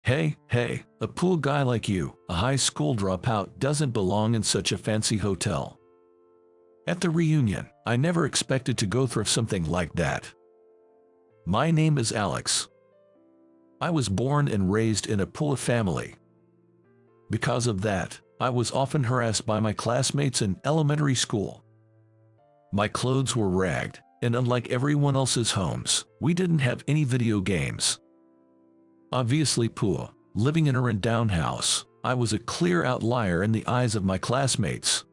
Hey, a poor guy like you, a high school dropout, doesn't belong in such a fancy hotel. At the reunion, I never expected to go through something like that. My name is Alex. I was born and raised in a poor family. Because of that, I was often harassed by my classmates in elementary school. My clothes were ragged, and unlike everyone else's homes, we didn't have any video games. Obviously poor, living in a rundown house, I was a clear outlier in the eyes of my classmates.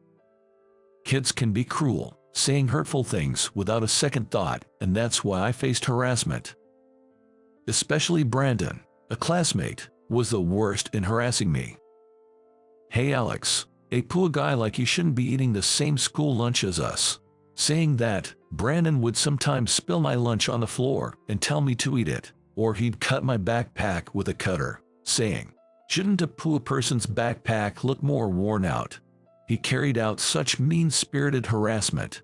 Kids can be cruel, saying hurtful things without a second thought, and that's why I faced harassment. Especially Brandon, a classmate, was the worst in harassing me. "Hey Alex, a poor guy like you shouldn't be eating the same school lunch as us." Saying that, Brandon would sometimes spill my lunch on the floor and tell me to eat it, or he'd cut my backpack with a cutter, saying, "Shouldn't a poor person's backpack look more worn out?" He carried out such mean-spirited harassment.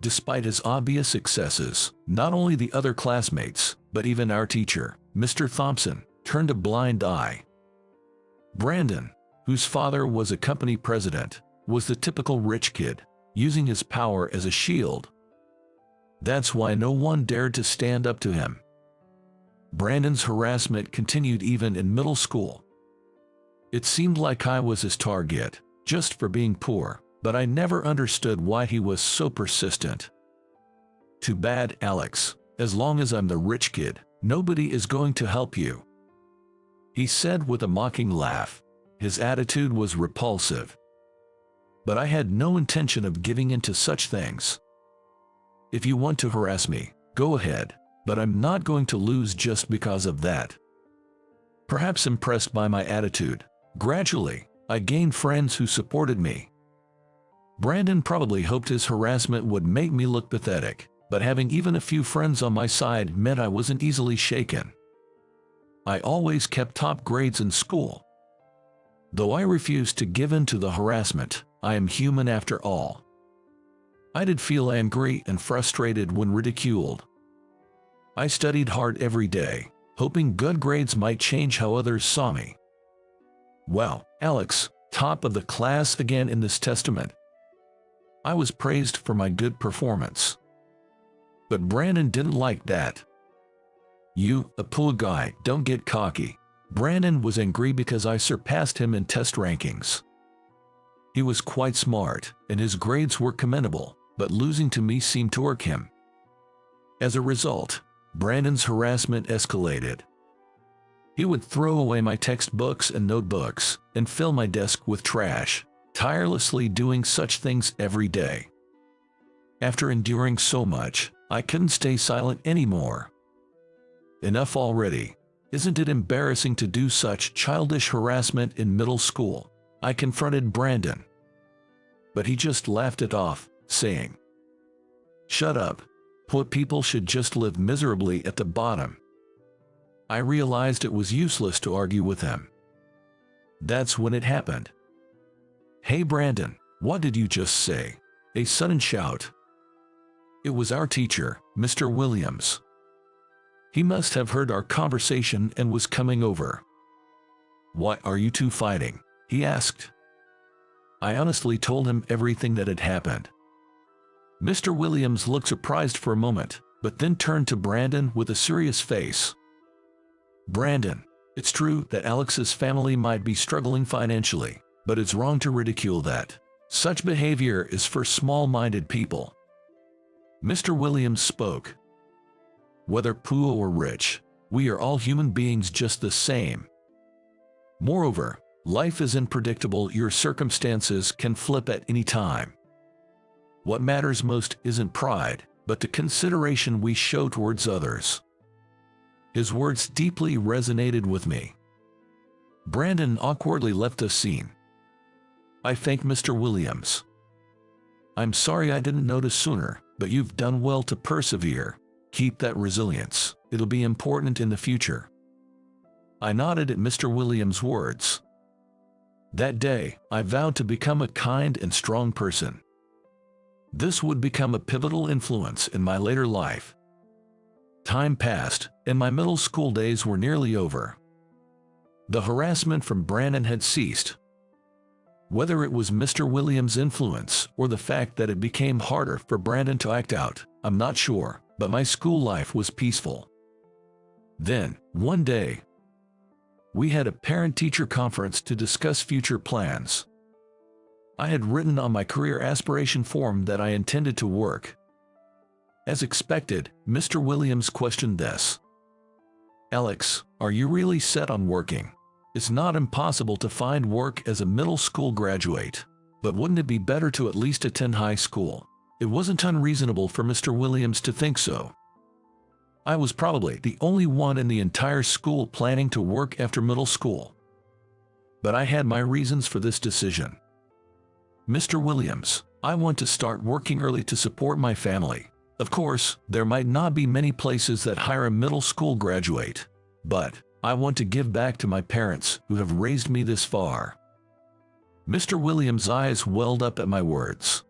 Despite his obvious successes, not only the other classmates, but even our teacher, Mr. Thompson, turned a blind eye. Brandon, whose father was a company president, was the typical rich kid, using his power as a shield. That's why no one dared to stand up to him. Brandon's harassment continued even in middle school. It seemed like I was his target, just for being poor, but I never understood why he was so persistent. "Too bad, Alex. As long as I'm the rich kid, nobody is going to help you," he said with a mocking laugh. His attitude was repulsive. But I had no intention of giving in to such things. "If you want to harass me, go ahead, but I'm not going to lose just because of that." Perhaps impressed by my attitude, gradually, I gained friends who supported me. Brandon probably hoped his harassment would make me look pathetic, but having even a few friends on my side meant I wasn't easily shaken. I always kept top grades in school. Though I refused to give in to the harassment, I am human after all. I did feel angry and frustrated when ridiculed. I studied hard every day, hoping good grades might change how others saw me. Well, Alex, top of the class again in this testament. I was praised for my good performance. But Brandon didn't like that. "You, a poor guy, don't get cocky." Brandon was angry because I surpassed him in test rankings. He was quite smart, and his grades were commendable, but losing to me seemed to irk him. As a result, Brandon's harassment escalated. He would throw away my textbooks and notebooks, and fill my desk with trash, tirelessly doing such things every day. After enduring so much, I couldn't stay silent anymore. Enough already. Isn't it embarrassing to do such childish harassment in middle school? I confronted Brandon. But he just laughed it off, saying, "Shut up. Poor people should just live miserably at the bottom." I realized it was useless to argue with him. That's when it happened. "Hey Brandon, what did you just say?" A sudden shout. It was our teacher, Mr. Williams. He must have heard our conversation and was coming over. "Why are you two fighting?" he asked. I honestly told him everything that had happened. Mr. Williams looked surprised for a moment, but then turned to Brandon with a serious face. "Brandon, it's true that Alex's family might be struggling financially, but it's wrong to ridicule that. Such behavior is for small-minded people." Mr. Williams spoke. "Whether poor or rich, we are all human beings just the same. Moreover, life is unpredictable. Your circumstances can flip at any time. What matters most isn't pride, but the consideration we show towards others." His words deeply resonated with me. Brandon awkwardly left the scene. I thanked Mr. Williams. "I'm sorry I didn't notice sooner, but you've done well to persevere. Keep that resilience. It'll be important in the future." I nodded at Mr. Williams' words. That day, I vowed to become a kind and strong person. This would become a pivotal influence in my later life. Time passed, and my middle school days were nearly over. The harassment from Brandon had ceased. Whether it was Mr. Williams' influence or the fact that it became harder for Brandon to act out, I'm not sure, but my school life was peaceful. Then, one day, we had a parent-teacher conference to discuss future plans. I had written on my career aspiration form that I intended to work. As expected, Mr. Williams questioned this. "Alex, are you really set on working? It's not impossible to find work as a middle school graduate, but wouldn't it be better to at least attend high school?" It wasn't unreasonable for Mr. Williams to think so. I was probably the only one in the entire school planning to work after middle school. But I had my reasons for this decision. "Mr. Williams, I want to start working early to support my family. Of course, there might not be many places that hire a middle school graduate, but I want to give back to my parents who have raised me this far." Mr. Williams' eyes welled up at my words.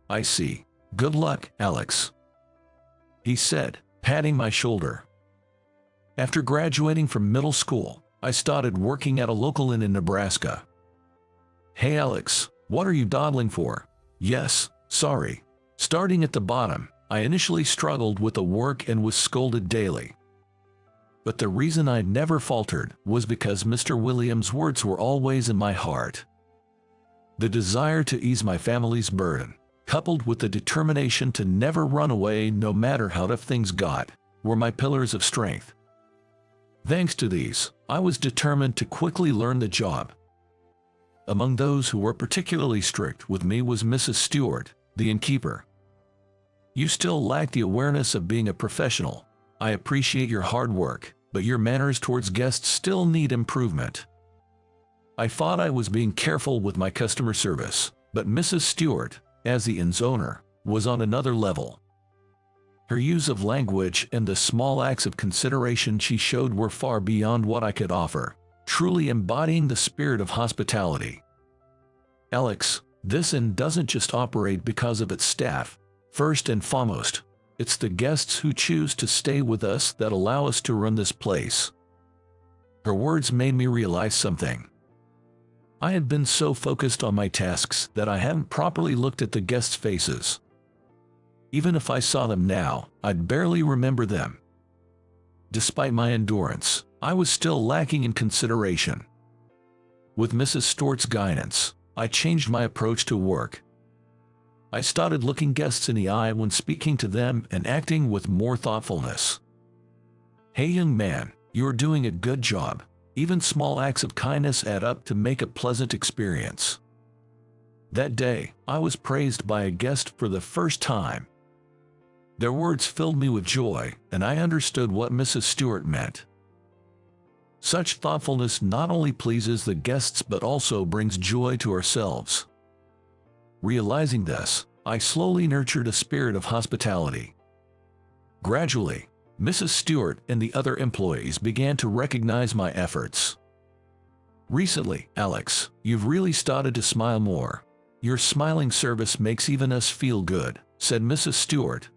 "I see. Good luck, Alex," he said, patting my shoulder. After graduating from middle school, I started working at a local inn in Nebraska. "Hey Alex, what are you dawdling for?" "Yes, sorry. Starting at the bottom, I initially struggled with the work and was scolded daily. But the reason I never faltered was because Mr. Williams' words were always in my heart. The desire to ease my family's burden, coupled with the determination to never run away no matter how tough things got, were my pillars of strength. Thanks to these, I was determined to quickly learn the job. Among those who were particularly strict with me was Mrs. Stewart, the innkeeper. "You still lack the awareness of being a professional. I appreciate your hard work, but your manners towards guests still need improvement." I thought I was being careful with my customer service, but Mrs. Stewart, as the inn's owner, was on another level. Her use of language and the small acts of consideration she showed were far beyond what I could offer, truly embodying the spirit of hospitality. "Alex, this inn doesn't just operate because of its staff. First and foremost, it's the guests who choose to stay with us that allow us to run this place." Her words made me realize something. I had been so focused on my tasks that I hadn't properly looked at the guests' faces. Even if I saw them now, I'd barely remember them. Despite my endurance, I was still lacking in consideration. With Mrs. Stewart's guidance, I changed my approach to work. I started looking guests in the eye when speaking to them and acting with more thoughtfulness. "Hey young man, you're doing a good job. Even small acts of kindness add up to make a pleasant experience." That day, I was praised by a guest for the first time. Their words filled me with joy, and I understood what Mrs. Stewart meant. Such thoughtfulness not only pleases the guests but also brings joy to ourselves. Realizing this, I slowly nurtured a spirit of hospitality. Gradually, Mrs. Stewart and the other employees began to recognize my efforts. "Recently, Alex, you've really started to smile more. Your smiling service makes even us feel good," said Mrs. Stewart.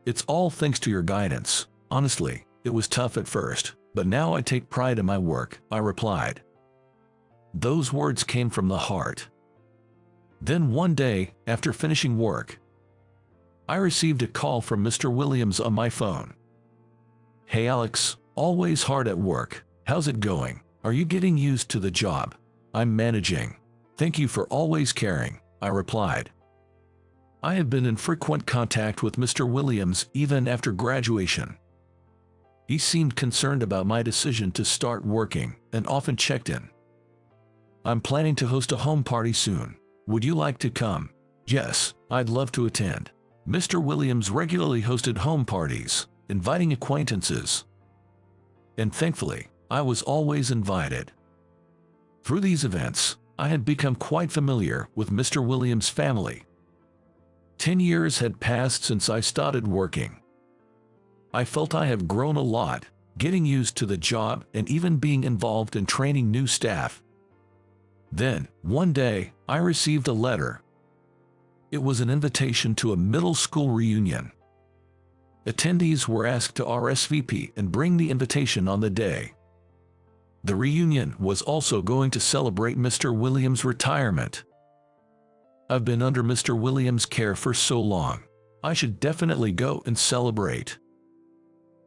"It's all thanks to your guidance. Honestly, it was tough at first, but now I take pride in my work," I replied. Those words came from the heart. Then one day, after finishing work, I received a call from Mr. Williams on my phone. "Hey Alex, always hard at work. How's it going? Are you getting used to the job?" "I'm managing. Thank you for always caring," I replied. I had been in frequent contact with Mr. Williams even after graduation. He seemed concerned about my decision to start working and often checked in. "I'm planning to host a home party soon. Would you like to come?" "Yes, I'd love to attend." Mr. Williams regularly hosted home parties, inviting acquaintances. And thankfully, I was always invited. Through these events, I had become quite familiar with Mr. Williams' family. 10 years had passed since I started working. I felt I have grown a lot, getting used to the job and even being involved in training new staff. Then, one day, I received a letter. It was an invitation to a middle school reunion. Attendees were asked to RSVP and bring the invitation on the day. The reunion was also going to celebrate Mr. Williams' retirement. I've been under Mr. Williams' care for so long. I should definitely go and celebrate.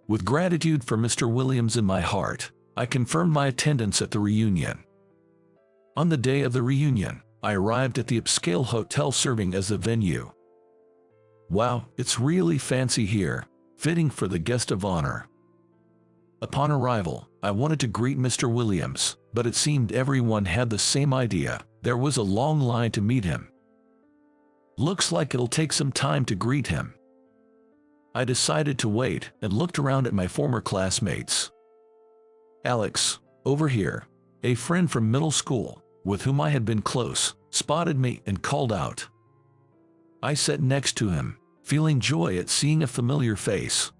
With gratitude for Mr. Williams in my heart, I confirmed my attendance at the reunion. On the day of the reunion, I arrived at the upscale hotel serving as the venue. Wow, it's really fancy here, fitting for the guest of honor. Upon arrival, I wanted to greet Mr. Williams, but it seemed everyone had the same idea. There was a long line to meet him. Looks like it'll take some time to greet him. I decided to wait and looked around at my former classmates. Alex, over here, a friend from middle school, with whom I had been close, spotted me and called out. I sat next to him, feeling joy at seeing a familiar face.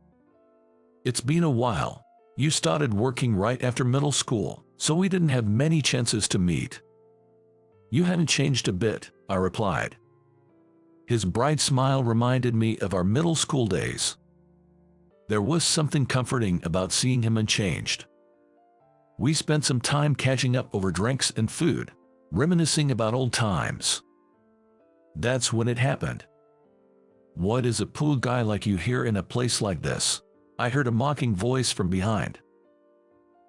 It's been a while. You started working right after middle school, so we didn't have many chances to meet. You haven't changed a bit, I replied. His bright smile reminded me of our middle school days. There was something comforting about seeing him unchanged. We spent some time catching up over drinks and food, reminiscing about old times. That's when it happened. What is a pool guy like you here in a place like this? I heard a mocking voice from behind.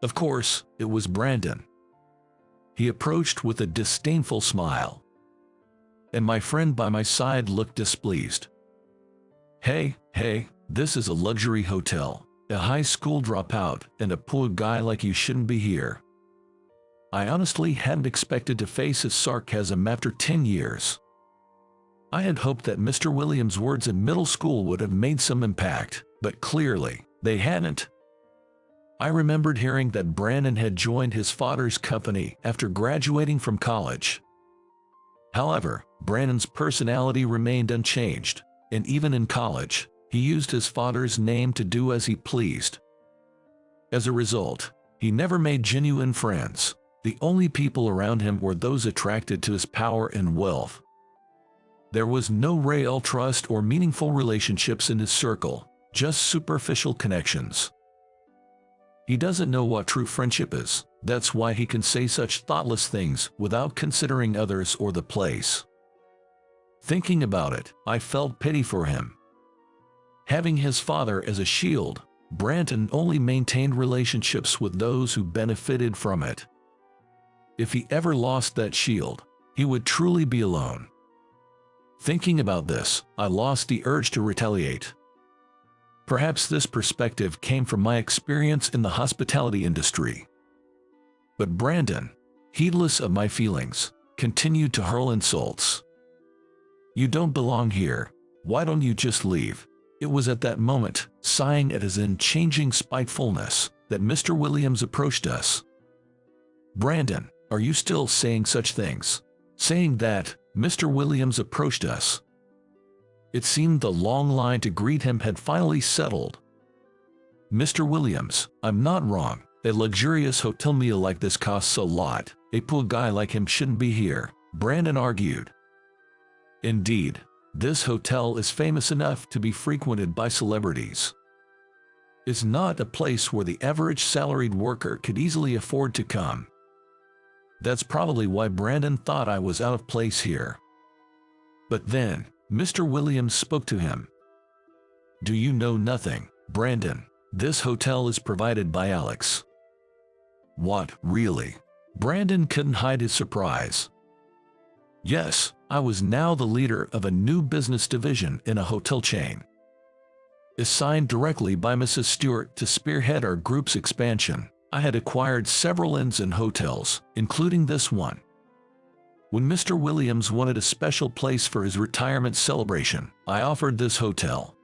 Of course, it was Brandon. He approached with a disdainful smile. And my friend by my side looked displeased. Hey, this is a luxury hotel. A high school dropout and a poor guy like you shouldn't be here. I honestly hadn't expected to face his sarcasm after 10 years. I had hoped that Mr. Williams' words in middle school would have made some impact, but clearly, they hadn't. I remembered hearing that Brandon had joined his father's company after graduating from college. However, Brandon's personality remained unchanged, and even in college, he used his father's name to do as he pleased. As a result, he never made genuine friends. The only people around him were those attracted to his power and wealth. There was no real trust or meaningful relationships in his circle, just superficial connections. He doesn't know what true friendship is. That's why he can say such thoughtless things without considering others or the place. Thinking about it, I felt pity for him. Having his father as a shield, Brandon only maintained relationships with those who benefited from it. If he ever lost that shield, he would truly be alone. Thinking about this, I lost the urge to retaliate. Perhaps this perspective came from my experience in the hospitality industry. But Brandon, heedless of my feelings, continued to hurl insults. You don't belong here. Why don't you just leave? It was at that moment, sighing at his unchanging spitefulness, that Mr. Williams approached us. Brandon, are you still saying such things? Saying that, Mr. Williams approached us. It seemed the long line to greet him had finally settled. Mr. Williams, I'm not wrong. A luxurious hotel meal like this costs a lot. A poor guy like him shouldn't be here, Brandon argued. Indeed, this hotel is famous enough to be frequented by celebrities. It's not a place where the average salaried worker could easily afford to come. That's probably why Brandon thought I was out of place here. But then, Mr. Williams spoke to him. Do you know nothing, Brandon? This hotel is provided by Alex. What, really? Brandon couldn't hide his surprise. Yes, I was now the leader of a new business division in a hotel chain. Assigned directly by Mrs. Stewart to spearhead our group's expansion, I had acquired several inns and hotels, including this one. When Mr. Williams wanted a special place for his retirement celebration, I offered this hotel.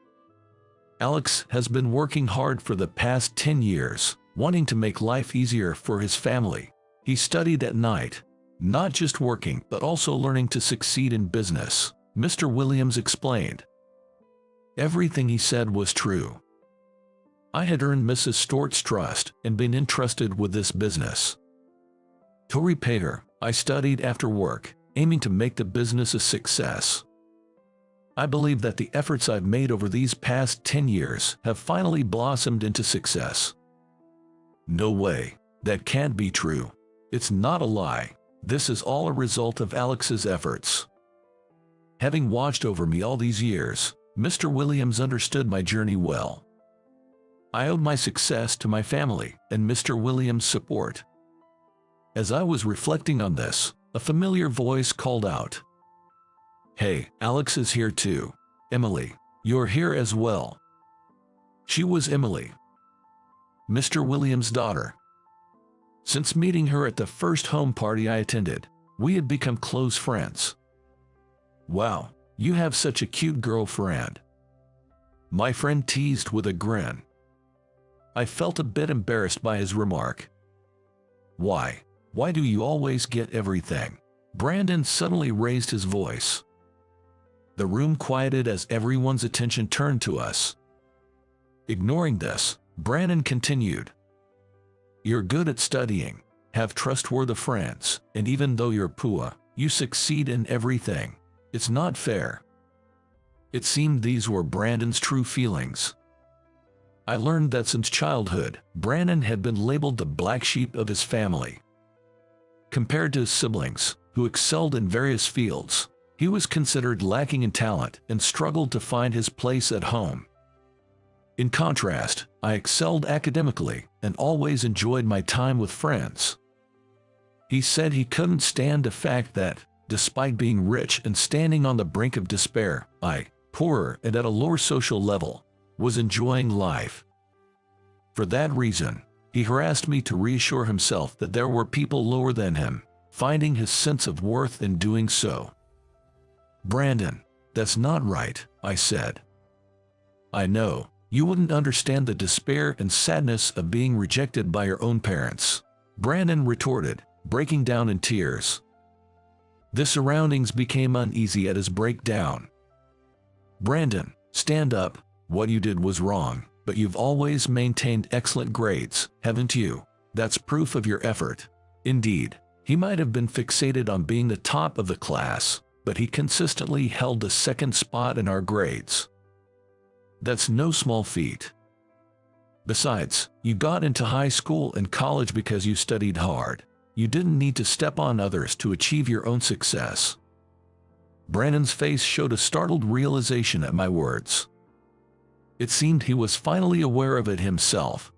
Alex has been working hard for the past 10 years, wanting to make life easier for his family. He studied at night, not just working but also learning to succeed in business, Mr. Williams explained. Everything he said was true. I had earned Mrs. Stewart's trust and been entrusted with this business. To repay her, I studied after work, aiming to make the business a success. I believe that the efforts I've made over these past 10 years have finally blossomed into success. No way. That can't be true. It's not a lie. This is all a result of Alex's efforts. Having watched over me all these years, Mr. Williams understood my journey well. I owed my success to my family and Mr. Williams' support. As I was reflecting on this, a familiar voice called out, "Hey, Alex is here too. Emily, you're here as well." She was Emily, Mr. Williams' daughter. Since meeting her at the first home party I attended, we had become close friends. "Wow, you have such a cute girlfriend," my friend teased with a grin. I felt a bit embarrassed by his remark. Why do you always get everything?" Brandon suddenly raised his voice. The room quieted as everyone's attention turned to us. Ignoring this, Brandon continued, "You're good at studying, have trustworthy friends, and even though you're poor, you succeed in everything. It's not fair." It seemed these were Brandon's true feelings. I learned that since childhood, Brandon had been labeled the black sheep of his family. Compared to his siblings, who excelled in various fields, he was considered lacking in talent and struggled to find his place at home. In contrast, I excelled academically and always enjoyed my time with friends. He said he couldn't stand the fact that, despite being rich and standing on the brink of despair, I, poorer and at a lower social level, was enjoying life. For that reason, he harassed me to reassure himself that there were people lower than him, finding his sense of worth in doing so. "Brandon, that's not right," I said. "I know, you wouldn't understand the despair and sadness of being rejected by your own parents," Brandon retorted, breaking down in tears. The surroundings became uneasy at his breakdown. "Brandon, stand up. What you did was wrong, but you've always maintained excellent grades, haven't you? That's proof of your effort." Indeed, he might have been fixated on being the top of the class, but he consistently held the second spot in our grades. That's no small feat. Besides, you got into high school and college because you studied hard. You didn't need to step on others to achieve your own success. Brandon's face showed a startled realization at my words. It seemed he was finally aware of it himself.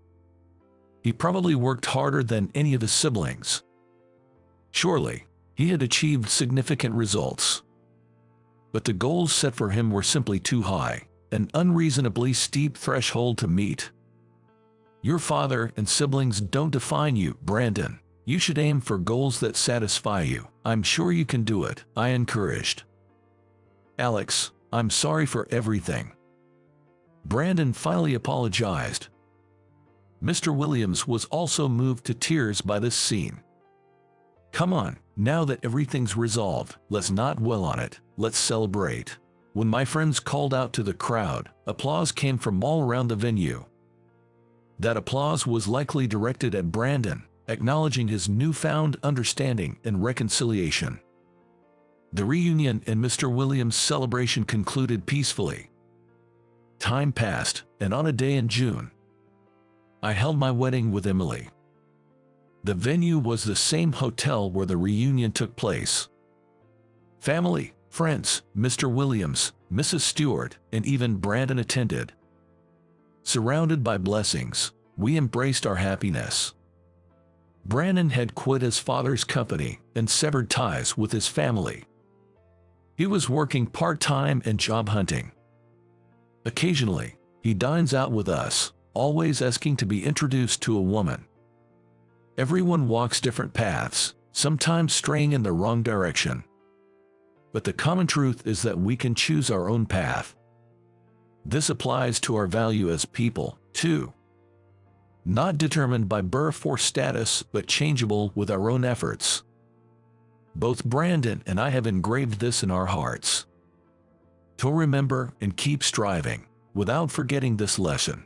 He probably worked harder than any of his siblings. Surely, he had achieved significant results. But the goals set for him were simply too high, an unreasonably steep threshold to meet. Your father and siblings don't define you, Brandon. You should aim for goals that satisfy you. I'm sure you can do it, I encouraged. Alex, I'm sorry for everything. Brandon finally apologized. Mr. Williams was also moved to tears by this scene. Come on, now that everything's resolved, let's not dwell on it, let's celebrate. When my friends called out to the crowd, applause came from all around the venue. That applause was likely directed at Brandon, acknowledging his newfound understanding and reconciliation. The reunion and Mr. Williams' celebration concluded peacefully. Time passed, and on a day in June, I held my wedding with Emily. The venue was the same hotel where the reunion took place. Family, friends, Mr. Williams, Mrs. Stewart, and even Brandon attended. Surrounded by blessings, we embraced our happiness. Brandon had quit his father's company and severed ties with his family. He was working part-time and job hunting. Occasionally, he dines out with us, always asking to be introduced to a woman. Everyone walks different paths, sometimes straying in the wrong direction. But the common truth is that we can choose our own path. This applies to our value as people, too. Not determined by birth or status, but changeable with our own efforts. Both Brandon and I have engraved this in our hearts. To remember and keep striving, without forgetting this lesson.